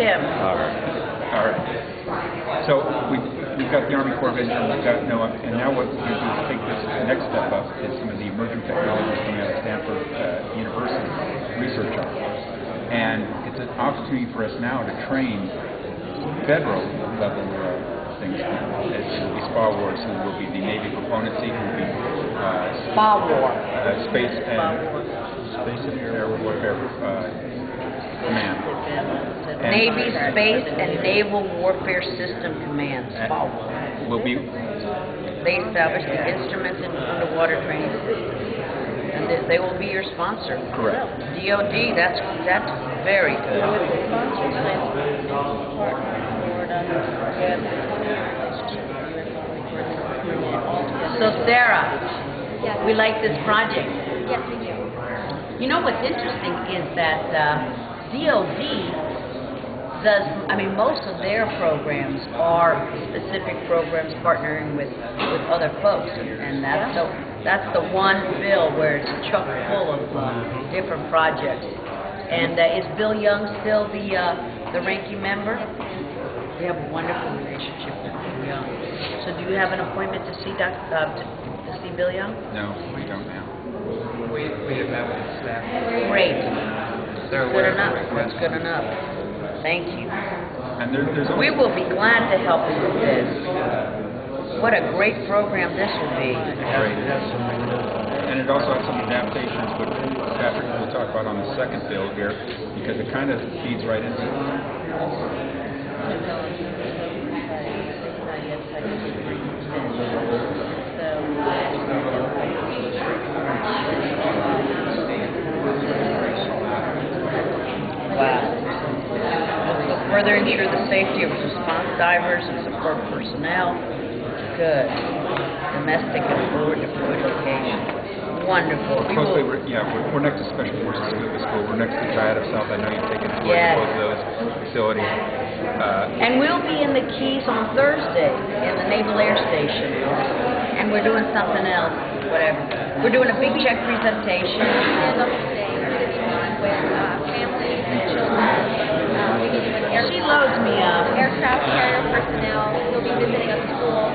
at him. All right. All right. So we've got the Army Corps of Engineers, we've got NOAA, and now what we do is take this next step up is some of the emerging technologies coming out of Stanford University research on. And it's an opportunity for us now to train federal level things. It will be SPA wars, who will be the Navy componency, who will be SPA war. Space and Air Warfare Command. Navy Space and Naval Warfare System Command. SPA war. Will be. They establish the instruments and underwater training systems, and they will be your sponsor. Correct. DOD. That's very good. So Sarah, Yes. we like this project. Yes, we do. You know what's interesting is that DOD does, most of their programs are specific programs partnering with other folks, and that's the one bill where it's chock full of different projects. And is Bill Young still the ranking member? We have a wonderful relationship with Bill Young. So do you have an appointment to see to see Bill Young? No, we don't now. We have met with the staff. Great. They're Good aware of enough. the request. That's good enough. Thank you. And there's We also, will be glad to help you with this. What a great program this will be. and it also has some adaptations, which Patrick will talk about on the second bill here, because it kind of feeds right into it. Wow. This will further ensure the safety of response divers and support personnel. Good. Domestic and forward deployed locations. Wonderful. We Closely, will, we're next to Special Forces Scuba School. We're next to Triad of South. I know you've taken tours Yes. of both of those facilities. and we'll be in the Keys on Thursday in the Naval Air Station. And we're doing something else, whatever. We're doing a big check presentation. And on the day, we're going to be meeting with families and children. We're meeting with She loads me up. aircraft carrier personnel. We'll be visiting a school,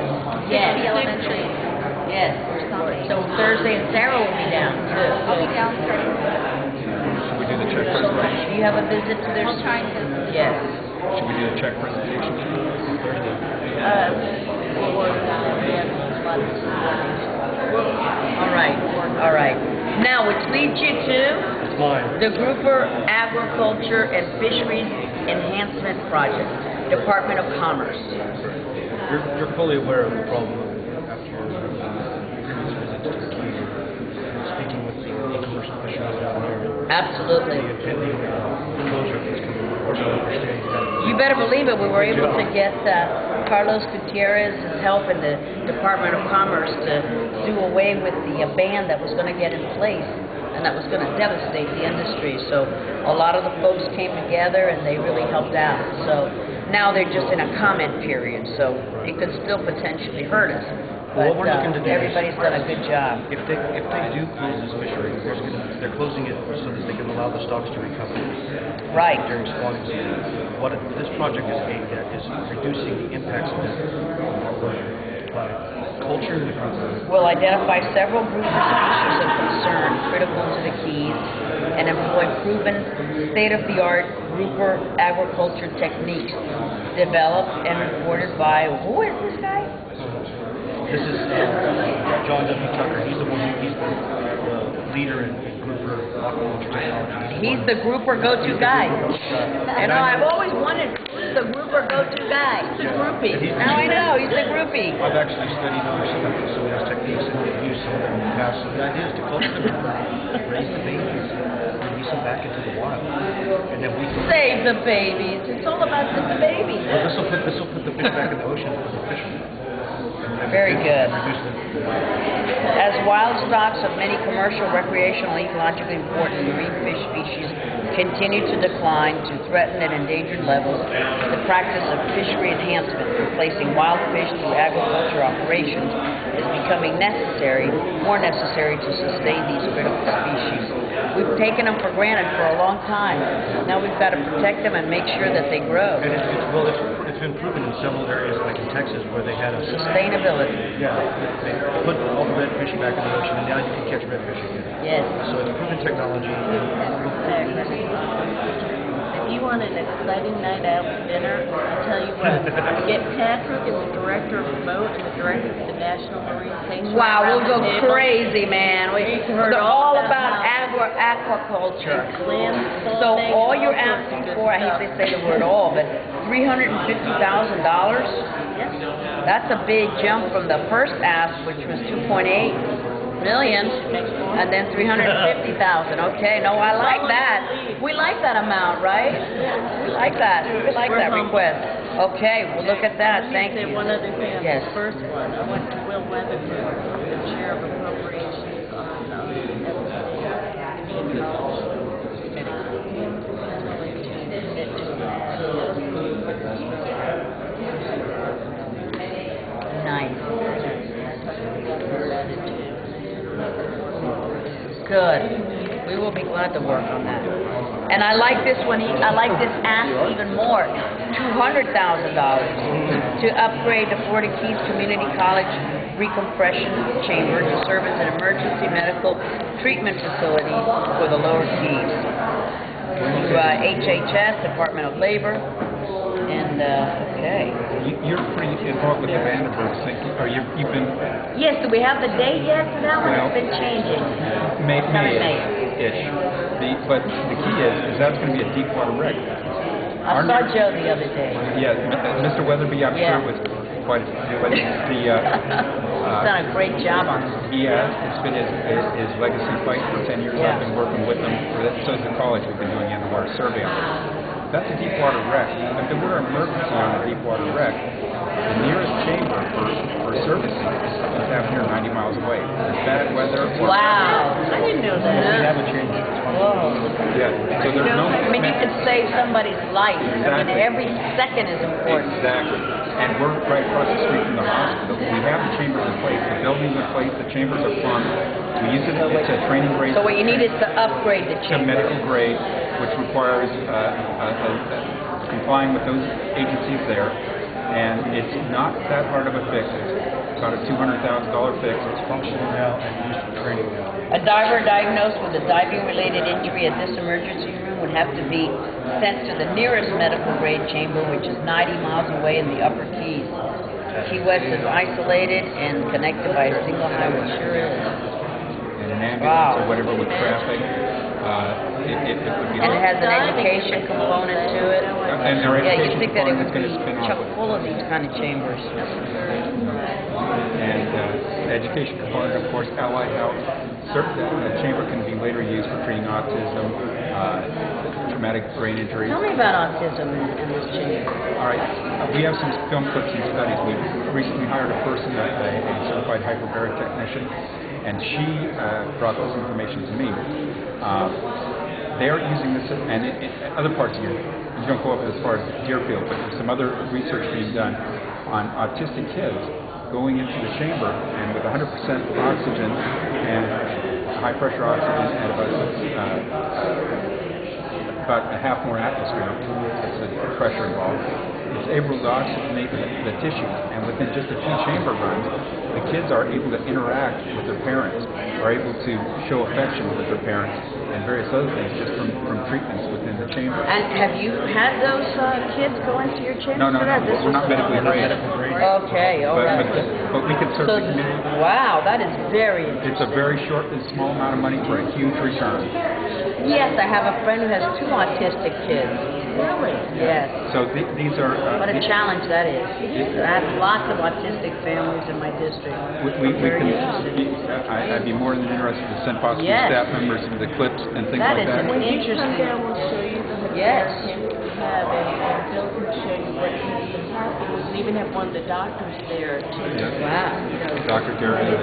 Yes. the elementary. Yes. So Thursday, and Sarah will be down too. I'll be down starting. Should we do the check So presentation? you have a visit to their I'll try and visit. Yes. Should we do the check presentation on Thursday? All right. All right. Now, which leads you to It's mine. the Grouper Agriculture and Fisheries Enhancement Project, Department of Commerce. You're fully aware of the problem after your previous visits to the Keys, speaking with the commercial fisheries down there. Absolutely. The impending closure that's coming, or the understanding that You better believe it. We were able to get Carlos Gutierrez's help in the Department of Commerce to do away with the ban that was going to get in place and that was going to devastate the industry. So a lot of the folks came together and they really helped out. So now they're just in a comment period, so it could still potentially hurt us. Well, But what we're looking to do is- everybody's done a good job. if they do close this fishery, they're closing it so that they can allow the stocks to recover Right. during spawning season. What this project is aimed at is reducing the impacts of this culture in the group. Will identify several grouper species of concern critical to the Keys and employ proven state-of-the-art grouper agriculture techniques developed and reported by, who is this guy? This is John W. Tucker. He's the leader in grouper aquaculture technology. He's the grouper go-to guy. And I've always wondered, who's the grouper go-to guy? He's the groupie. Now I know, he's the groupie. I've actually studied some of those techniques and used some of them in the past. So the idea is to culture the grouper, raise the babies, release them back into the wild, and then we can. Save the babies. It's all about the babies. Well, this will put the fish back in the ocean for the fishermen. Very good. Reduce the As wild stocks of many commercial, recreational, ecologically important marine fish species continue to decline to threatened and endangered levels. The practice of fishery enhancement, replacing wild fish through agriculture operations, is becoming more necessary to sustain these critical species. We've taken them for granted for a long time. Now we've got to protect them and make sure that they grow. And it's been proven in several areas, like in Texas, where they had a Sustainability. Yeah, they put all the redfish back in the ocean, and now you can catch redfish again. Yes. So it's proven technology. If you want an exciting night out for dinner, I tell you what, get Patrick and the director of the boat and the director of the National Marine Sanctuary. Wow, we'll go around the table. crazy, man. They're all about aquaculture. So all you're asking for, I hate to say the word all, but $350,000? Yes. That's a big jump from the first ask, which was 2.8 million, and then 350,000. Okay, no, I like that. We like that amount, right? We like that. We like that request. Okay, we'll look at that. Thank you. One other thing on Yes. the first one, I went to Will Weatherford, the chair of appropriations on Nice. Good. We will be glad to work on that. And I like this one. I like this ask even more. $200,000 to upgrade the Florida Keys Community College Recompression Chamber to serve as an emergency medical treatment facility for the Lower Keys. Through HHS, Department of Labor, and okay. You're pretty involved with the Vandenberg thing. You've been Yes, do we have the date yet for that one? Well, It's been changing. May-ish. But the key is that's going to be a deep water wreck. I saw Joe the other day. Yeah, Mr. Weatherby, I'm Yeah. sure was quite. But He's done a great job on this. he has. It's been his legacy fight for 10 years. Yeah. I've been working with him. So is the college. We've been doing underwater survey on it. That's a deep water wreck. If there were an emergency on a deep water wreck, the nearest chamber for servicing is down here 90 miles away. There's bad weather. Wow. I didn't know We that. haven't changed it. Whoa. Yeah. So there's no. I mean, you could save somebody's life. I mean, Exactly. every second is important. Exactly. And we're right across the street from the hospital. We have the chambers in place. The building's in place. The chambers are plumbed. We use it. It's a training grade. So what you need is to upgrade the To chamber. medical grade, which requires complying with those agencies there. And it's not that hard of a fix. It's about a $200,000 fix. It's functional now and used for training now. A diver diagnosed with a diving-related injury at this emergency room would have to be sent to the nearest medical-grade chamber, which is 90 miles away in the Upper Keys. Key West is isolated and connected by a single highway. Sure is. And an ambulance Wow. or whatever with traffic, it would be. And it has an education component to it. And our Yeah, education you'd think that it would component is be gonna spin off. chock full of these kind of chambers. And education component, of course, allied health. The chamber can be later used for treating autism, traumatic brain injuries. Tell me about autism in this chamber. All right, we have some film clips and studies. We recently hired a person, a certified hyperbaric technician, and she brought this information to me. They are using this, and in other parts of you don't go up as far as Deerfield, but there's some other research being done on autistic kids going into the chamber, and with 100% oxygen and high pressure oxygen at about a half more atmosphere, that's the pressure involved, it's able to oxygenate the tissues, and within just a few chamber runs, the kids are able to interact with their parents, are able to show affection with their parents, and various other things just from treatments within the chamber. And have you had those kids go into your chamber? No, for that? This we're is- not medically trained. Okay, all right. But we can So, certainly. wow, that is very interesting. It's a very short and small amount of money for a huge return. Yes, I have a friend who has 2 autistic kids. Really? Yes. So these are. What a challenge that is. I have lots of autistic families in my district. We Very can. interesting. I'd be more than interested to send possibly Yes. staff members of the clips and things That like is that. an interesting. Come down, we'll show you the Yes. have and Bill can show you what he we even have one of the doctors there to Yeah. Wow. you know Dr. Garrett.